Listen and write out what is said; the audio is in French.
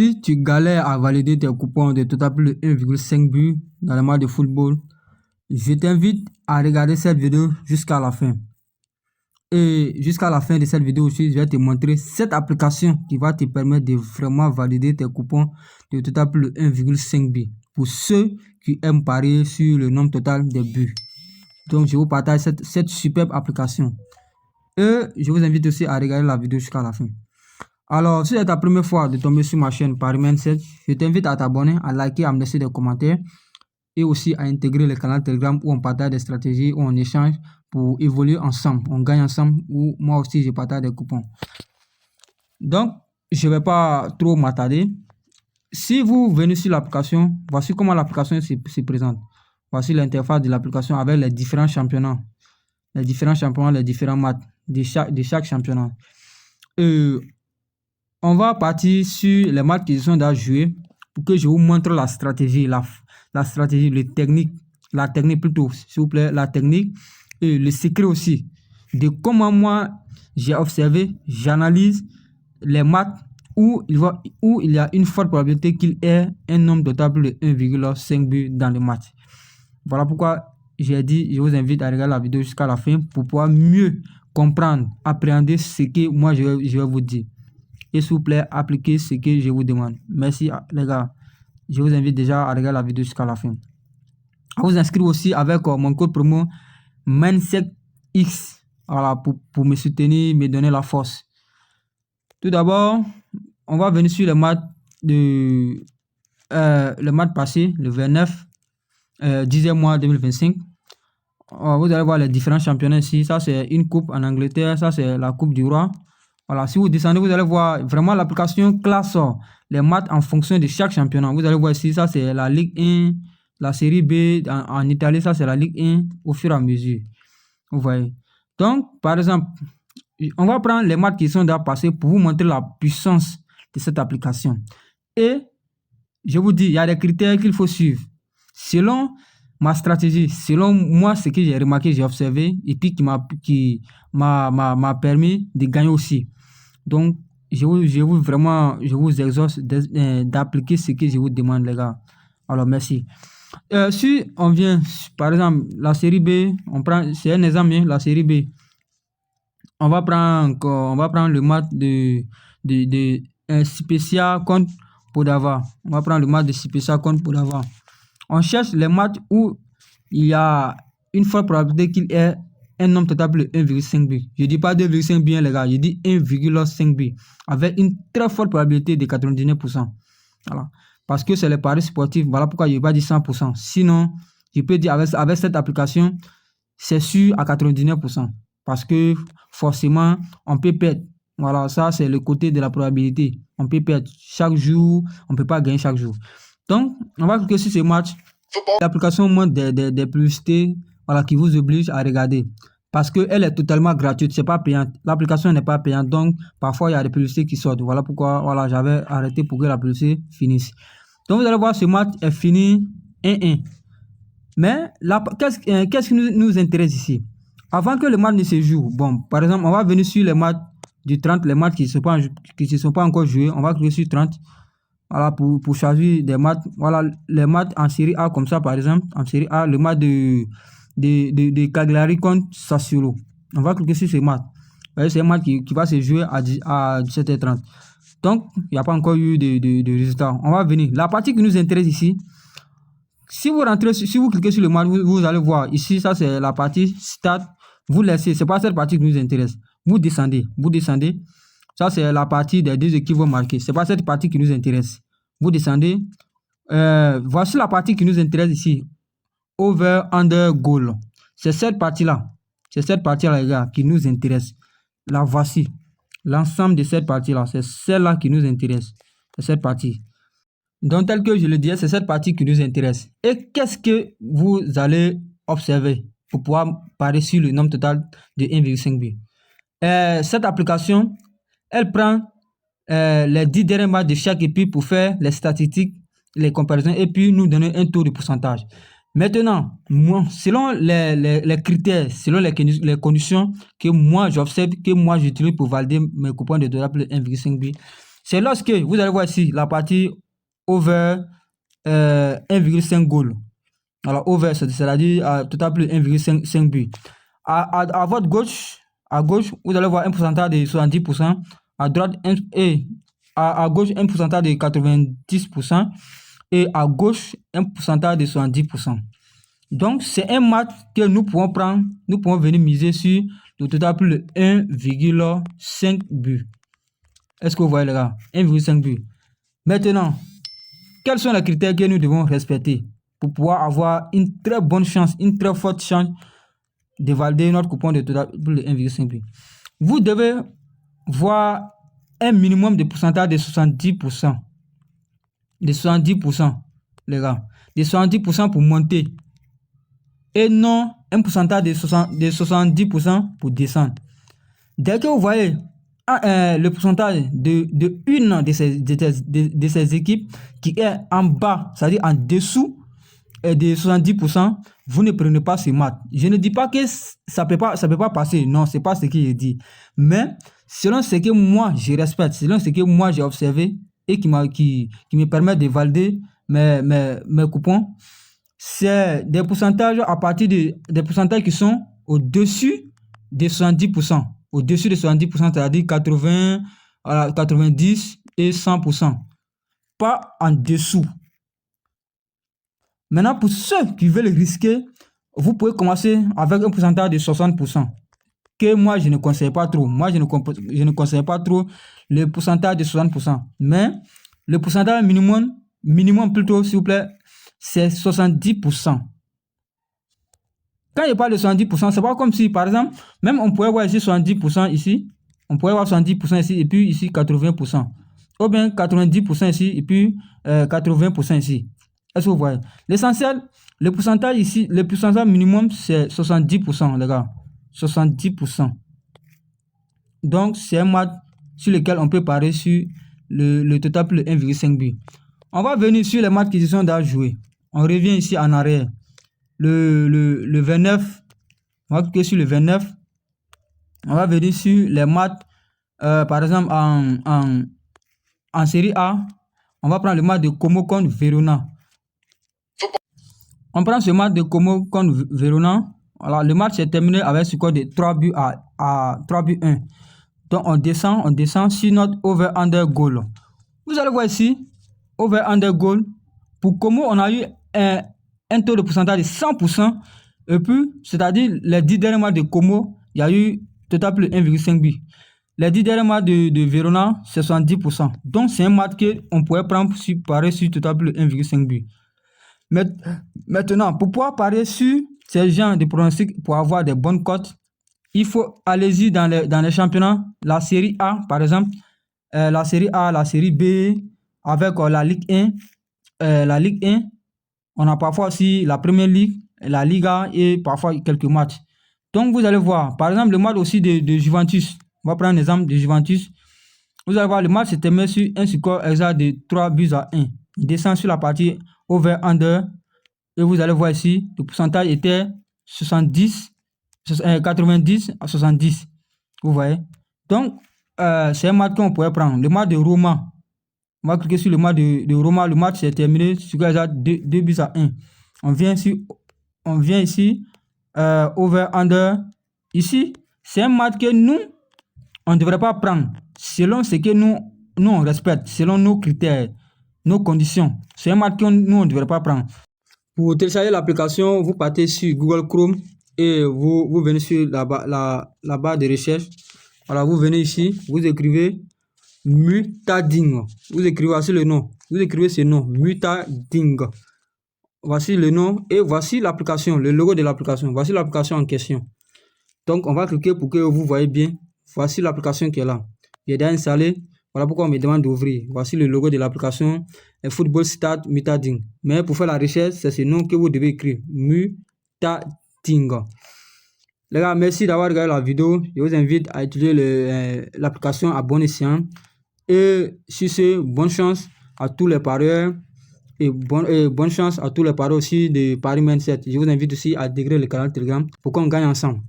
Si tu galères à valider tes coupons de total plus de 1,5 but dans le match de football, je t'invite à regarder cette vidéo jusqu'à la fin. Et jusqu'à la fin de cette vidéo aussi, je vais te montrer cette application qui va te permettre de vraiment valider tes coupons de total plus de 1,5 but pour ceux qui aiment parier sur le nombre total des buts. Donc, je vous partage cette superbe application. Et je vous invite aussi à regarder la vidéo jusqu'à la fin. Alors, si c'est ta première fois de tomber sur ma chaîne Paris Mindset, je t'invite à t'abonner, à liker, à me laisser des commentaires et aussi à intégrer le canal Telegram où on partage des stratégies, où on échange pour évoluer ensemble. On gagne ensemble, où moi aussi je partage des coupons. Donc, je ne vais pas trop m'attarder. Si vous venez sur l'application, voici comment l'application se présente. Voici l'interface de l'application avec les différents championnats. Les différents matchs de chaque championnat. On va partir sur les matchs qui sont déjà joués pour que je vous montre la stratégie, la stratégie, la technique plutôt, s'il vous plaît, la technique et le secret aussi de comment moi j'ai observé, j'analyse les matchs où il y a une forte probabilité qu'il y ait un nombre total de 1,5 but dans le match. Voilà pourquoi j'ai dit, je vous invite à regarder la vidéo jusqu'à la fin pour pouvoir mieux comprendre, appréhender ce que moi je vais vous dire. Et s'il vous plaît, appliquez ce que je vous demande. Merci les gars. Je vous invite déjà à regarder la vidéo jusqu'à la fin. À vous inscrire aussi avec mon code promo MindsetX. Voilà, pour me soutenir, me donner la force. Tout d'abord, on va venir sur le match passé, le 29 10e mois 2025. Vous allez voir les différents championnats ici. Ça, c'est une coupe en Angleterre. Ça, c'est la coupe du roi. Voilà, si vous descendez, vous allez voir vraiment l'application classe les matchs en fonction de chaque championnat. Vous allez voir ici, ça c'est la Ligue 1, la Série B en Italie, ça c'est la Ligue 1 au fur et à mesure. Vous voyez. Donc, par exemple, on va prendre les matchs qui sont déjà passés pour vous montrer la puissance de cette application. Et je vous dis, il y a des critères qu'il faut suivre. Selon ma stratégie, selon moi, ce que j'ai remarqué, j'ai observé, et puis qui m'a permis de gagner aussi. Donc, je vous exhorte d'appliquer ce que je vous demande, les gars. Alors, merci. Si on vient, par exemple, la série B, c'est un exemple, la série B. On va prendre le match de Spezia contre Podava. On va prendre le match de Spezia contre Podava. On cherche les matchs où il y a une forte probabilité qu'il y ait un nombre total de 1,5 but. Je ne dis pas 2,5 bien les gars, je dis 1,5 but. Avec une très forte probabilité de 99%. Voilà. Parce que c'est les paris sportifs. Voilà pourquoi je n'ai pas dit 100%. Sinon, je peux dire avec cette application, c'est sûr à 99%. Parce que forcément, on peut perdre. Voilà, ça c'est le côté de la probabilité. On peut perdre chaque jour, on ne peut pas gagner chaque jour. Donc, on va cliquer sur ce match. L'application montre des publicités, voilà, qui vous obligent à regarder. Parce qu'elle est totalement gratuite, c'est pas payante. L'application n'est pas payante, donc parfois il y a des publicités qui sortent. Voilà pourquoi voilà, j'avais arrêté pour que la publicité finisse. Donc vous allez voir, ce match est fini 1-1. Mais qu'est-ce qui nous intéresse ici? Avant que le match ne se joue, bon, par exemple, on va venir sur les matchs du 30, les matchs qui ne se sont pas encore joués. On va cliquer sur 30. Voilà, pour choisir des matchs. Voilà, les matchs en série A, comme ça, par exemple. En série A, le match de Cagliari contre Sassuolo. On va cliquer sur ce match. C'est un match qui va se jouer à 17h30. Donc, il n'y a pas encore eu de résultat. On va venir. La partie qui nous intéresse ici, si vous cliquez sur le match, vous allez voir. Ici, ça, c'est la partie start. Vous laissez. Ce n'est pas cette partie qui nous intéresse. Vous descendez. Ça, c'est la partie des deux équipes vont marquer. Ce n'est pas cette partie qui nous intéresse. Vous descendez. Voici la partie qui nous intéresse ici. Over, under, goal. C'est cette partie-là. C'est cette partie-là, les gars, qui nous intéresse. La voici. L'ensemble de cette partie-là. C'est celle-là qui nous intéresse. C'est cette partie. Donc, tel que je le disais, c'est cette partie qui nous intéresse. Et qu'est-ce que vous allez observer pour pouvoir parier sur le nombre total de 1,5 but? Cette application, elle prend les 10 derniers matchs de chaque équipe pour faire les statistiques, les comparaisons et puis nous donner un taux de pourcentage. Maintenant, moi, selon les critères, selon les conditions que moi j'observe, que moi j'utilise pour valider mes coupons de 1,5 but, C'est lorsque vous allez voir ici la partie over 1,5 goal. Alors, over, c'est-à-dire total plus 1,5 but. À votre gauche, vous allez voir un pourcentage de 70%. À droite, et à gauche, un pourcentage de 90%. Et à gauche, un pourcentage de 70%. Donc, c'est un match que nous pouvons prendre. Nous pouvons venir miser sur le total plus de 1,5 but. Est-ce que vous voyez les gars? 1,5 but. Maintenant, quels sont les critères que nous devons respecter pour pouvoir avoir une très bonne chance, une très forte chance de valider notre coupon de total plus de 1,5 but? Vous devez voir un minimum de pourcentage de 70%. De 70%, les gars. De 70% pour monter. Et non un pourcentage de 70% pour descendre. Dès que vous voyez le pourcentage de une de ces équipes qui est en bas, c'est-à-dire en dessous de 70%, vous ne prenez pas ce match. Je ne dis pas que ça peut pas passer. Non, c'est pas ce que je dis. Mais selon ce que moi je respecte, selon ce que moi j'ai observé et qui me permet de valider mes coupons, c'est des pourcentages à partir des pourcentages qui sont au-dessus de 70%. Au-dessus de 70%, c'est-à-dire 80, 90 et 100%. Pas en dessous. Maintenant, pour ceux qui veulent risquer, vous pouvez commencer avec un pourcentage de 60%. Que moi, je ne conseille pas trop. Moi, je ne conseille pas trop le pourcentage de 60%. Mais le pourcentage minimum plutôt, s'il vous plaît, c'est 70%. Quand je parle de 70%, c'est pas comme si, par exemple, même on pourrait voir ici 70% ici, on pourrait voir 70% ici, et puis ici 80%. Ou bien 90% ici, et puis 80% ici. Est-ce que vous voyez? L'essentiel, le pourcentage ici, le pourcentage minimum, c'est 70%, les gars. 70%. Donc, c'est un match sur lequel on peut parier sur le total plus 1,5 but. On va venir sur les matchs qui sont déjà joués. On revient ici en arrière. Le 29, on va cliquer sur le 29. On va venir sur les matchs, par exemple, en série A. On va prendre le match de Como contre Verona. On prend ce match de Como contre Verona. Alors, le match est terminé avec ce score de 3 buts à 3 buts 1. Donc, on descend sur notre over-under goal. Vous allez voir ici, over-under goal. Pour Como, on a eu un taux de pourcentage de 100%. Et puis, c'est-à-dire, les 10 derniers matchs de Como, il y a eu total plus 1,5 but. Les 10 derniers matchs de Verona, c'est 70%. Donc, c'est un match qu'on pourrait prendre parier sur total plus 1,5 but. Maintenant, pour pouvoir parier sur ces genres de pronostics, pour avoir des bonnes cotes, il faut aller-y dans les championnats, la série A, par exemple, la série A, la série B, avec la Ligue 1, la Ligue 1. On a parfois aussi la Première Ligue, la Liga et parfois quelques matchs. Donc, vous allez voir, par exemple, le match aussi de Juventus. On va prendre un exemple de Juventus. Vous allez voir, le match se termine sur un score exact de 3 buts à 1. Il descend sur la partie over-under. Et vous allez voir ici, le pourcentage était 90 à 70. Vous voyez? Donc, c'est un match qu'on pourrait prendre. Le match de Roma. On va cliquer sur le match de Roma. Le match s'est terminé sur 2 buts à 1. On vient ici, over-under. Ici, c'est un match que nous, on ne devrait pas prendre selon ce que nous on respecte, selon nos critères, nos conditions. C'est un match que nous, on ne devrait pas prendre. Pour télécharger l'application, vous partez sur Google Chrome et vous venez sur la barre de recherche. Voilà, vous venez ici, vous écrivez Mutading. Vous écrivez, voici le nom. Vous écrivez ce nom, Mutading. Voici le nom et voici l'application, le logo de l'application. Voici l'application en question. Donc, on va cliquer pour que vous voyez bien. Voici l'application qui est là. Il est déjà installé. Voilà pourquoi on me demande d'ouvrir. Voici le logo de l'application, Football Start Mutading. Mais pour faire la recherche, c'est ce nom que vous devez écrire, Mutading. Les gars, merci d'avoir regardé la vidéo. Je vous invite à utiliser l'application à bon escient. Et sur ce, bonne chance à tous les parieurs. Et bonne chance à tous les parieurs aussi de Paris Mindset. Je vous invite aussi à intégrer le canal Telegram pour qu'on gagne ensemble.